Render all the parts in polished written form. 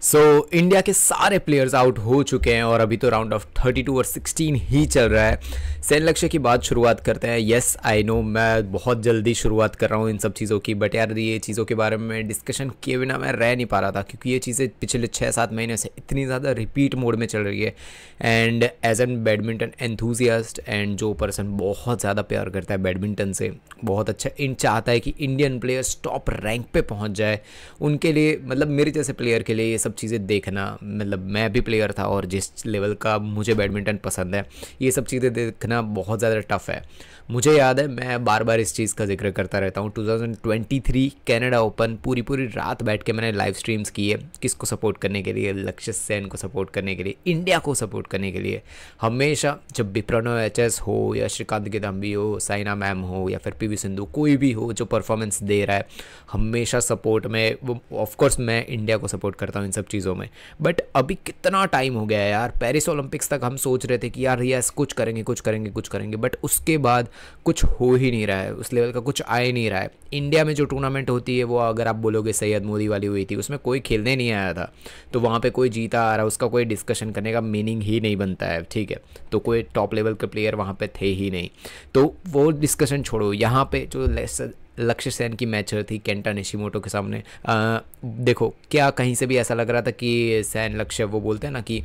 So India के सारे players out हो चुके हैं और अभी तो राउंड ऑफ 32 और 16 ही चल रहा है। सेन लक्ष्य की बात शुरुआत करते हैं। येस आई नो मैं बहुत जल्दी शुरुआत कर रहा हूँ इन सब चीज़ों की, बट यार ये चीज़ों के बारे में डिस्कशन किए बिना मैं रह नहीं पा रहा था, क्योंकि ये चीज़ें पिछले 6-7 महीने से इतनी ज़्यादा रिपीट मोड में चल रही है। And as an badminton enthusiast and जो पर्सन बहुत ज़्यादा प्यार करता है बैडमिंटन से, बहुत अच्छा इन चाहता है कि इंडियन प्लेयर्स टॉप रैंक पे पहुँच जाए, उनके लिए मतलब मेरे जैसे प्लेयर के लिए ये सब चीज़ें देखना, मतलब मैं भी प्लेयर था और जिस लेवल का मुझे बैडमिंटन पसंद है, ये सब चीज़ें देखना बहुत ज़्यादा टफ है। मुझे याद है मैं बार बार इस चीज़ का जिक्र करता रहता हूँ। 2023 कनाडा ओपन पूरी पूरी रात बैठ के मैंने लाइव स्ट्रीम्स की है, किसको सपोर्ट करने के लिए, लक्ष्य सेन को सपोर्ट करने के लिए, इंडिया को सपोर्ट करने के लिए। हमेशा जब भी प्रणव एचएस हो या श्रीकांत किदम्बी हो, साइना मैम हो या फिर पीवी सिंधु, कोई भी हो जो परफॉर्मेंस दे रहा है, हमेशा सपोर्ट में वो ऑफकोर्स मैं इंडिया को सपोर्ट करता हूँ इन सब चीज़ों में। बट अभी कितना टाइम हो गया है यार, पेरिस ओलंपिक्स तक हम सोच रहे थे कि यार यस कुछ करेंगे कुछ करेंगे कुछ करेंगे, बट उसके बाद कुछ हो ही नहीं रहा है, उस लेवल का कुछ आ ही नहीं रहा है। इंडिया में जो टूर्नामेंट होती है वो अगर आप बोलोगे सैयद मोदी वाली हुई थी, उसमें कोई खेलने नहीं आया था, तो वहाँ पे कोई जीता आ रहा है उसका कोई डिस्कशन करने का मीनिंग ही नहीं बनता है, ठीक है। तो कोई टॉप लेवल के प्लेयर वहाँ पे थे ही नहीं, तो वो डिस्कशन छोड़ो। यहाँ पे जो लक्ष्य सेन की मैच थी केंटा निशिमोटो के सामने, देखो क्या कहीं से भी ऐसा लग रहा था कि सेन लक्ष्य, वो बोलते हैं ना कि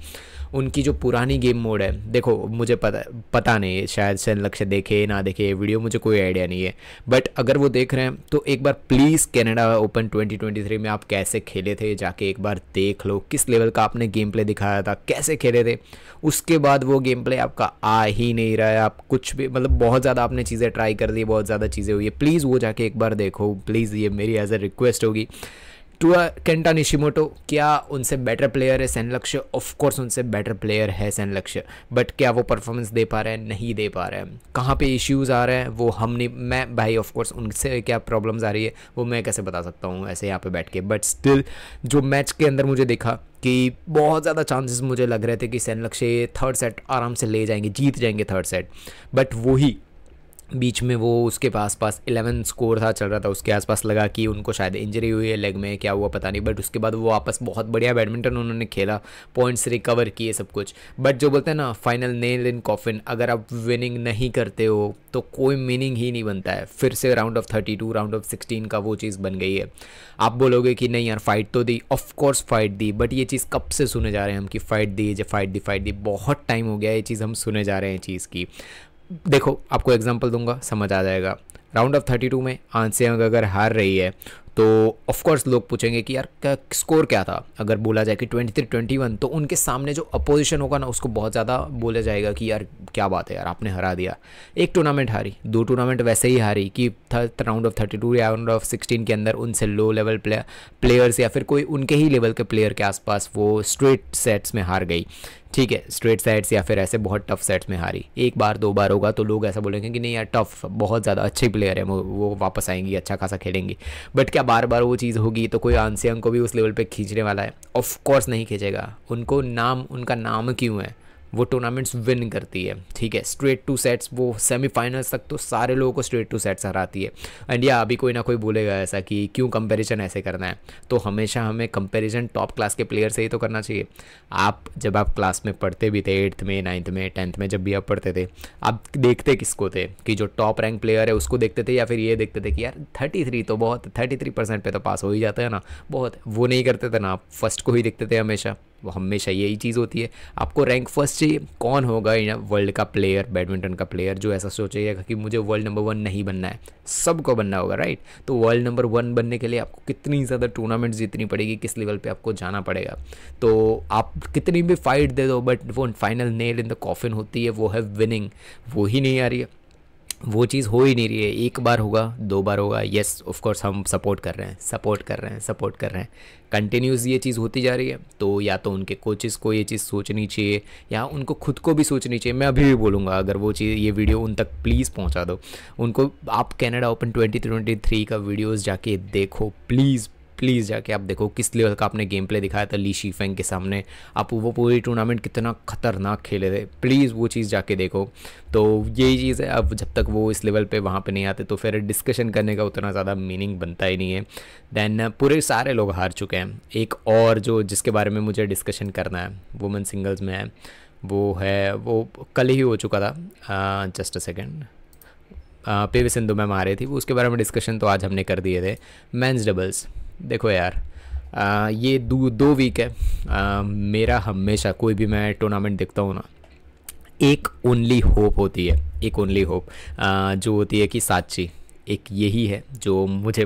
उनकी जो पुरानी गेम मोड है, देखो मुझे पता नहीं शायद सेन लक्ष्य देखे ना देखे ये वीडियो, मुझे कोई आइडिया नहीं है, बट अगर वो देख रहे हैं तो एक बार प्लीज़ कनाडा ओपन 2023 में आप कैसे खेले थे जाके एक बार देख लो, किस लेवल का आपने गेम प्ले दिखाया था, कैसे खेले थे। उसके बाद वो गेम प्ले आपका आ ही नहीं रहा है, आप कुछ भी मतलब बहुत ज़्यादा आपने चीज़ें ट्राई कर दी, बहुत ज़्यादा चीज़ें हुई है, प्लीज़ वो जाके एक बार देखो प्लीज़, ये मेरी एज ए रिक्वेस्ट होगी। टू केंटा निशिमोटो, क्या उनसे बेटर प्लेयर है सेन लक्ष्य? ऑफकोर्स उनसे बेटर प्लेयर है सेन लक्ष्य, बट क्या वो परफॉर्मेंस दे पा रहे हैं? नहीं दे पा रहे हैं। कहाँ पे इश्यूज़ आ रहे हैं वो हम नहीं, मैं भाई ऑफकोर्स उनसे क्या प्रॉब्लम्स आ रही है वो मैं कैसे बता सकता हूँ ऐसे यहाँ पे बैठ के, बट स्टिल जो मैच के अंदर मुझे देखा कि बहुत ज़्यादा चांसेस मुझे लग रहे थे कि सेन लक्ष्य थर्ड सेट आराम से ले जाएंगे, जीत जाएंगे थर्ड सेट, बट वही बीच में वो उसके पास 11 स्कोर था चल रहा था, उसके आसपास लगा कि उनको शायद इंजरी हुई है लेग में, क्या हुआ पता नहीं, बट उसके बाद वो वापस बहुत बढ़िया बैडमिंटन उन्होंने खेला, पॉइंट्स रिकवर किए सब कुछ। बट जो बोलते हैं ना फाइनल नेल इन कॉफिन, अगर आप विनिंग नहीं करते हो तो कोई मीनिंग ही नहीं बनता है। फिर से राउंड ऑफ 32 राउंड ऑफ 16 का वो चीज़ बन गई है। आप बोलोगे कि नहीं यार फाइट तो दी, ऑफकोर्स फाइट दी, बट ये चीज़ कब से सुने जा रहे हैं हम कि फाइट दी, जो फाइट दी, बहुत टाइम हो गया ये चीज़ हम सुने जा रहे हैं चीज़ की। देखो आपको एग्जांपल दूंगा समझ आ जाएगा। राउंड ऑफ 32 में आंसियांग अगर हार रही है तो ऑफकोर्स लोग पूछेंगे कि यार क्या स्कोर क्या था, अगर बोला जाए कि 23-21, तो उनके सामने जो अपोजिशन होगा ना उसको बहुत ज़्यादा बोला जाएगा कि यार क्या बात है यार आपने हरा दिया। एक टूर्नामेंट हारी, 2 टूर्नामेंट वैसे ही हारी कि राउंड ऑफ 32 या राउंड ऑफ 16 के अंदर उनसे लो लेवल प्लेयर्स या फिर कोई उनके ही लेवल के प्लेयर के आसपास वो स्ट्रेट सेट्स में हार गई, ठीक है, स्ट्रेट सेट्स या फिर ऐसे बहुत टफ सेट्स में हारी। एक बार 2 बार होगा तो लोग ऐसा बोलेंगे कि नहीं यार टफ, बहुत ज़्यादा अच्छे प्लेयर है वो वापस आएंगी, अच्छा खासा खेलेंगी, बट क्या बार बार वो चीज़ होगी तो कोई आंसियांग को भी उस लेवल पे खींचने वाला है? ऑफकोर्स नहीं खींचेगा। उनको नाम, उनका नाम क्यों है, वो टूर्नामेंट्स विन करती है, ठीक है, स्ट्रेट 2 सेट्स, वो सेमीफाइनल्स तक तो सारे लोगों को स्ट्रेट 2 सेट्स हराती है। एंड या अभी कोई ना कोई बोलेगा ऐसा कि क्यों कंपैरिजन ऐसे करना है, तो हमेशा हमें कंपैरिजन टॉप क्लास के प्लेयर से ही तो करना चाहिए। आप जब आप क्लास में पढ़ते भी थे 8th में 9th में 10th में, जब भी आप पढ़ते थे, आप देखते किसको थे कि जो टॉप रैंक प्लेयर है उसको देखते थे, या फिर ये देखते थे कि यार 33 तो बहुत, 33% पे तो पास हो ही जाता है ना, बहुत, वो नहीं करते थे ना, आप फर्स्ट को ही देखते थे हमेशा। वो हमेशा यही चीज़ होती है, आपको रैंक फर्स्ट चाहिए। कौन होगा वर्ल्ड का प्लेयर, बैडमिंटन का प्लेयर जो ऐसा सोचेगा कि मुझे वर्ल्ड नंबर 1 नहीं बनना है, सबको बनना होगा, राइट। तो वर्ल्ड नंबर 1 बनने के लिए आपको कितनी ज़्यादा टूर्नामेंट जीतनी पड़ेगी, किस लेवल पे आपको जाना पड़ेगा। तो आप कितनी भी फाइट दे दो, बट वो final nail in the coffin होती है, वो है विनिंग, वो ही नहीं आ रही है, वो चीज़ हो ही नहीं रही है। एक बार होगा, 2 बार होगा, येस ऑफकोर्स हम सपोर्ट कर रहे हैं, कंटिन्यूस ये चीज़ होती जा रही है। तो या तो उनके कोचेस को ये चीज़ सोचनी चाहिए या उनको खुद को भी सोचनी चाहिए। मैं अभी भी बोलूँगा अगर वो चीज़, ये वीडियो उन तक प्लीज़ पहुँचा दो उनको। आप कनाडा ओपन 2023 का वीडियोज़ जाके देखो प्लीज़, प्लीज़ जाके आप देखो किस लेवल का आपने गेम प्ले दिखाया था ली शीफेंग के सामने, आप वो पूरी टूर्नामेंट कितना खतरनाक खेले थे, प्लीज़ वो चीज़ जाके देखो। तो यही चीज़ है, अब जब तक वो इस लेवल पे वहाँ पे नहीं आते तो फिर डिस्कशन करने का उतना ज़्यादा मीनिंग बनता ही नहीं है। देन पूरे सारे लोग हार चुके हैं। एक और जो जिसके बारे में मुझे डिस्कशन करना है वुमेन सिंगल्स में है, वो कल ही हो चुका था, just a second, PV Sindhu ma'am आ रही थी, वो उसके बारे में डिस्कशन तो आज हमने कर दिए थे। मेंस डबल्स देखो यार, ये दो वीक है, मेरा हमेशा कोई भी मैं टूर्नामेंट देखता हूँ ना, एक ओनली होप होती है, एक ओनली होप जो होती है कि साची, एक यही है जो मुझे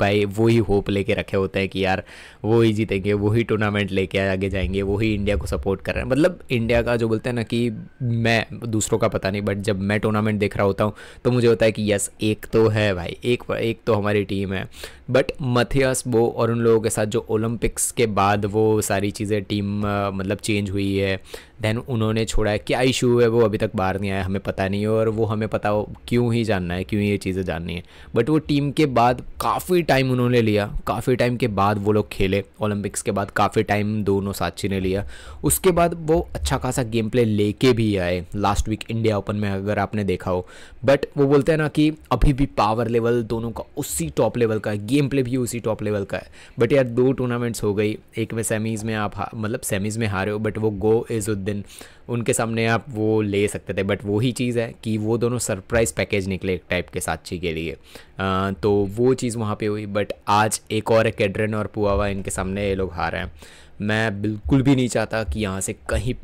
भाई वही होप लेके रखे होते हैं कि यार वो ही जीतेंगे, वही टूर्नामेंट लेके आगे जाएंगे, वही इंडिया को सपोर्ट कर रहे हैं। मतलब इंडिया का जो बोलते हैं ना कि मैं दूसरों का पता नहीं, बट जब मैं टूर्नामेंट देख रहा होता हूँ तो मुझे होता है कि यस एक तो है भाई, एक तो हमारी टीम है। बट मथियास वो और उन लोगों के साथ जो ओलंपिक्स के बाद वो सारी चीज़ें टीम मतलब चेंज हुई है, देन उन्होंने छोड़ा है, क्या इशू है वो अभी तक बाहर नहीं आया, हमें पता नहीं है, और वो हमें पता हो क्यों ही जानना है, क्यों ये चीज़ें जाननी है। बट वो टीम के बाद काफ़ी टाइम उन्होंने लिया, काफ़ी टाइम के बाद वो लोग खेले, ओलंपिक्स के बाद काफ़ी टाइम दोनों साक्षी ने लिया, उसके बाद वो अच्छा खासा गेम प्ले लेके भी आए लास्ट वीक इंडिया ओपन में, अगर आपने देखा हो। बट वो बोलते हैं ना कि अभी भी पावर लेवल दोनों का उसी टॉप लेवल का है, गेम प्ले भी उसी टॉप लेवल का है। बट यार 2 टूर्नामेंट्स हो गई, एक में सेमीज़ में आप मतलब सेमीज़ में हारे हो, बट वो गो इज़ुद्दीन उनके सामने आप वो ले सकते थे। बट वही चीज़ है कि वो दोनों सरप्राइज़ पैकेज निकले एक टाइप के साक्षी के लिए, तो वो चीज़ वहाँ पे हुई। बट आज एक और कैड्रन और पुआवा, इनके सामने ये लोग हारे हैं। मैं बिल्कुल भी नहीं चाहता कि यहाँ से कहीं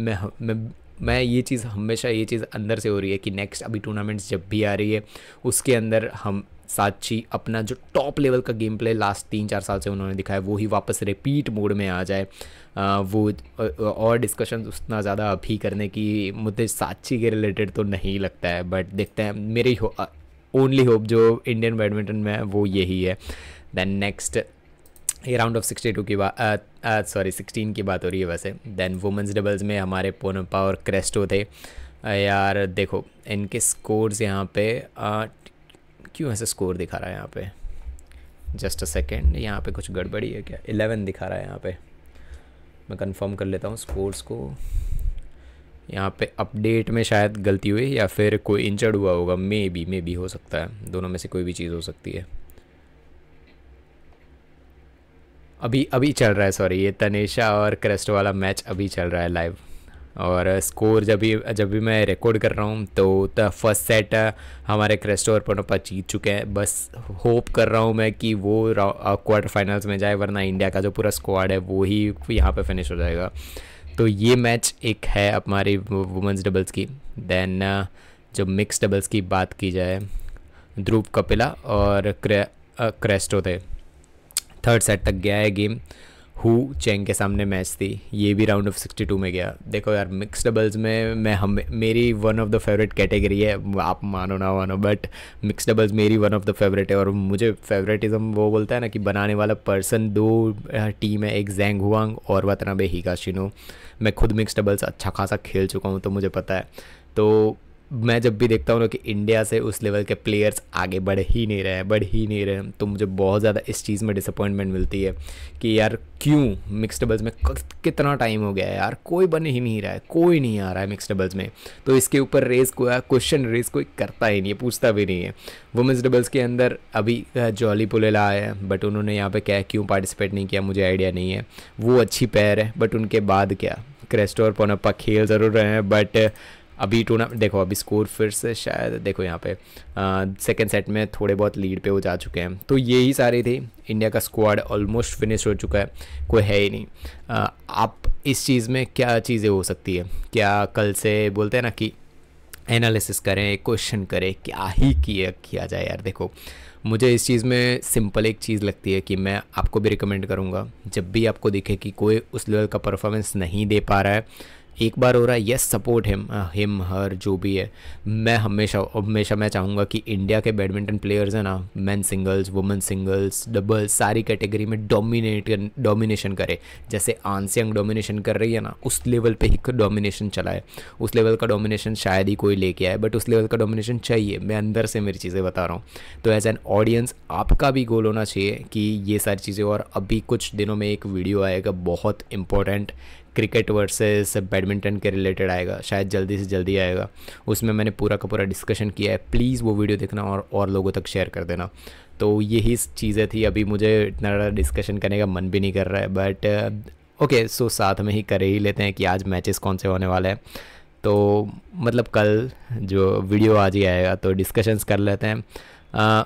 मैं ये चीज़ हमेशा ये चीज़ अंदर से हो रही है कि नेक्स्ट अभी टूर्नामेंट्स जब भी आ रही है उसके अंदर हम साक्षी अपना जो टॉप लेवल का गेम प्ले लास्ट 3-4 साल से उन्होंने दिखाया वो ही वापस रिपीट मोड में आ जाए। वो और डिस्कशन उतना ज़्यादा अभी करने की मुझे साक्षी के रिलेटेड तो नहीं लगता है, बट देखते हैं। मेरी ओनली होप जो इंडियन बैडमिंटन में है वो यही है। देन नेक्स्ट ये राउंड ऑफ 62 की बात, सॉरी 16 की बात हो रही है वैसे। देन वुमेंस डबल्स में हमारे पोनप्पा और क्रेस्टो थे। यार देखो इनके स्कोर्स यहाँ पे क्यों ऐसे स्कोर दिखा रहा है यहाँ पे, जस्ट अ सेकेंड, यहाँ पे कुछ गड़बड़ी है क्या? 11 दिखा रहा है यहाँ पे, मैं कंफर्म कर लेता हूँ स्कोर्स को। यहाँ पे अपडेट में शायद गलती हुई या फिर कोई इंजर्ड हुआ होगा, मे बी हो सकता है, दोनों में से कोई भी चीज़ हो सकती है। अभी चल रहा है, सॉरी, ये तनेशा और क्रेस्टो वाला मैच अभी चल रहा है लाइव, और स्कोर जब भी मैं रिकॉर्ड कर रहा हूँ तो फर्स्ट सेट हमारे क्रेस्टो और पोनप्पा जीत चुके हैं। बस होप कर रहा हूँ मैं कि वो क्वार्टर फाइनल्स में जाए, वरना इंडिया का जो पूरा स्क्वाड है वो ही यहाँ पे फिनिश हो जाएगा। तो ये मैच एक है हमारी वुमेंस डबल्स की। देन जो मिक्स डबल्स की बात की जाए, ध्रुव कपिला और क्रेस्टो थे। थर्ड सेट तक गया है गेम, हु चेंग के सामने मैच थी, ये भी राउंड ऑफ 62 में गया। देखो यार मिक्स डबल्स में मेरी one of the favourite category है, आप मानो ना मानो, बट मिक्स डबल्स मेरी वन ऑफ द फेवरेट है। और मुझे फेवरेटिज्म वो बोलता है ना कि बनाने वाला पर्सन, 2 टीम है, एक जैंग हुआंग और वातनाबे हिगाशिनो। मैं खुद मिक्स डबल्स अच्छा खासा खेल चुका हूँ तो मुझे पता है। तो मैं जब भी देखता हूँ ना कि इंडिया से उस लेवल के प्लेयर्स आगे बढ़ ही नहीं रहे, तो मुझे बहुत ज़्यादा इस चीज़ में डिसअपॉइंटमेंट मिलती है कि यार क्यों मिक्स डबल्स में कितना टाइम हो गया है यार, कोई बन ही नहीं रहा है, कोई नहीं आ रहा है मिक्स डबल्स में। तो इसके ऊपर क्वेश्चन रेज कोई करता ही नहीं है, पूछता भी नहीं है। वुमेंस डबल्स के अंदर अभी जॉली पुलेला आए हैं, बट उन्होंने यहाँ पे क्यों पार्टिसिपेट नहीं किया मुझे आइडिया नहीं है। वो अच्छी पैर है, बट उनके बाद क्या, क्रेस्टो और पोनप्पा खेल ज़रूर रहे हैं, बट अभी टूर्नामेंट देखो, अभी स्कोर फिर से शायद देखो यहाँ पे सेकेंड सेट में थोड़े बहुत लीड पे वो जा चुके हैं। तो यही सारी थी, इंडिया का स्क्वाड ऑलमोस्ट फिनिश हो चुका है, कोई है ही नहीं। आप इस चीज़ में क्या चीज़ें हो सकती है, क्या कल से बोलते हैं ना कि एनालिसिस करें, क्वेश्चन करें, क्या ही किया जाए। यार देखो मुझे इस चीज़ में सिंपल एक चीज़ लगती है कि मैं आपको भी रिकमेंड करूँगा, जब भी आपको दिखे कि कोई उस लेवल का परफॉर्मेंस नहीं दे पा रहा है, एक बार हो रहा है, यस सपोर्ट हिम हर जो भी है। मैं हमेशा मैं चाहूँगा कि इंडिया के बैडमिंटन प्लेयर्स हैं ना, main singles, women singles, doubles, सारी कैटेगरी में डोमिनेशन करे। जैसे आंसियांग डोमिनेशन कर रही है ना, उस लेवल पे ही डोमिनेशन चला है। उस लेवल का डोमिनेशन शायद ही कोई लेके आए, बट उस लेवल का डोमिनेशन चाहिए। मैं अंदर से मेरी चीज़ें बता रहा हूँ। तो एज एन ऑडियंस आपका भी गोल होना चाहिए कि ये सारी चीज़ें। और अभी कुछ दिनों में एक वीडियो आएगा बहुत इंपॉर्टेंट, क्रिकेट वर्सेस बैडमिंटन के रिलेटेड आएगा, शायद जल्दी से जल्दी आएगा। उसमें मैंने पूरा का पूरा डिस्कशन किया है। प्लीज़ वो वीडियो देखना और लोगों तक शेयर कर देना। तो यही चीज़ें थी। अभी मुझे इतना ज़्यादा डिस्कशन करने का मन भी नहीं कर रहा है, बट ओके, सो साथ में ही कर ही लेते हैं कि आज मैचेस कौन से होने वाले हैं। तो मतलब कल जो वीडियो आज ही आएगा तो डिस्कशंस कर लेते हैं।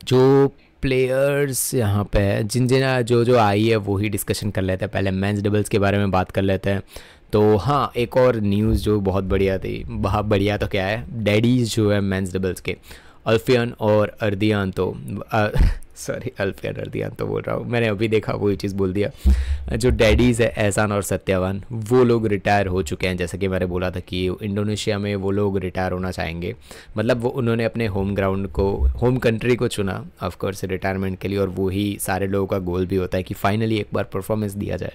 जो प्लेयर्स यहाँ पे है, जिन जो आई है वो ही डिस्कशन कर लेते हैं। पहले मेंस डबल्स के बारे में बात कर लेते हैं। तो हाँ, एक और न्यूज़ जो बहुत बढ़िया थी, बहुत बढ़िया तो क्या है, डैडीज़ जो है मेंस डबल्स के, अल्फियन और अर्दियान तो सॉरी, अल्फियन अर्दियान तो बोल रहा हूँ, मैंने अभी देखा वही चीज़ बोल दिया। जो डैडीज़ है एहसान और सत्यावान, वो लोग रिटायर हो चुके हैं। जैसे कि मैंने बोला था कि इंडोनेशिया में वो लोग रिटायर होना चाहेंगे। मतलब वो उन्होंने अपने होम ग्राउंड को, होम कंट्री को चुना ऑफकोर्स रिटायरमेंट के लिए। और वही सारे लोगों का गोल भी होता है कि फाइनली एक बार परफॉर्मेंस दिया जाए।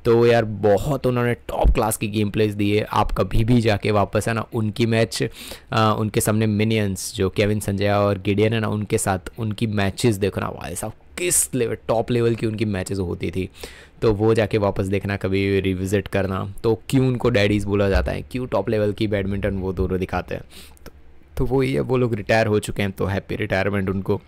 तो यार बहुत उन्होंने टॉप क्लास की गेम प्लेस दी है। आप कभी भी जाके वापस है ना उनकी मैच, उनके सामने मिनियंस जो केविन संजया और गिडियन है ना, उनके साथ उनकी मैचेस देखना, भाई साहब किस लेवल, टॉप लेवल की उनकी मैचेस होती थी। तो वो जाके वापस देखना, कभी रिविज़िट करना। तो क्यों उनको डैडीज़ बोला जाता है, क्यों टॉप लेवल की बैडमिंटन वो दोनों दिखाते हैं। तो वही है, वो लोग रिटायर हो चुके हैं, तो हैप्पी रिटायरमेंट उनको।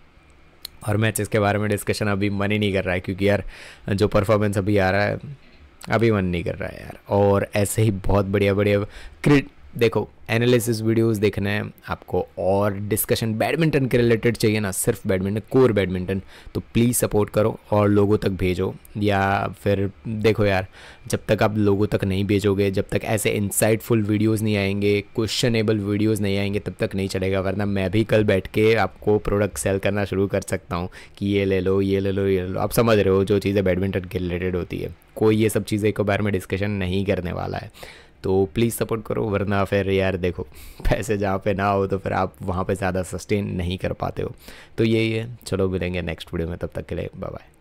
और मैचेस के बारे में डिस्कशन अभी मन ही नहीं कर रहा है, क्योंकि यार जो परफॉर्मेंस अभी आ रहा है, अभी मन नहीं कर रहा है यार। और ऐसे ही बहुत बढ़िया बढ़िया देखो, एनालिसिस वीडियोस देखना है आपको और डिस्कशन बैडमिंटन के रिलेटेड चाहिए ना, सिर्फ बैडमिंटन, कोर बैडमिंटन, तो प्लीज़ सपोर्ट करो और लोगों तक भेजो। या फिर देखो यार, जब तक आप लोगों तक नहीं भेजोगे, जब तक ऐसे इंसाइटफुल वीडियोस नहीं आएंगे, क्वेश्चनेबल वीडियोस नहीं आएंगे, तब तक नहीं चलेगा। वरना मैं भी कल बैठ के आपको प्रोडक्ट सेल करना शुरू कर सकता हूँ कि ये ले लो, ये ले लो, ये ले लो। आप समझ रहे हो, जो चीज़ें बैडमिंटन के रिलेटेड होती है, कोई ये सब चीज़ें के बारे में डिस्कशन नहीं करने वाला है। तो प्लीज़ सपोर्ट करो, वरना फिर यार देखो, पैसे जहाँ पे ना हो तो फिर आप वहाँ पे ज़्यादा सस्टेन नहीं कर पाते हो। तो यही है, चलो मिलेंगे नेक्स्ट वीडियो में, तब तक के लिए बाय बाय।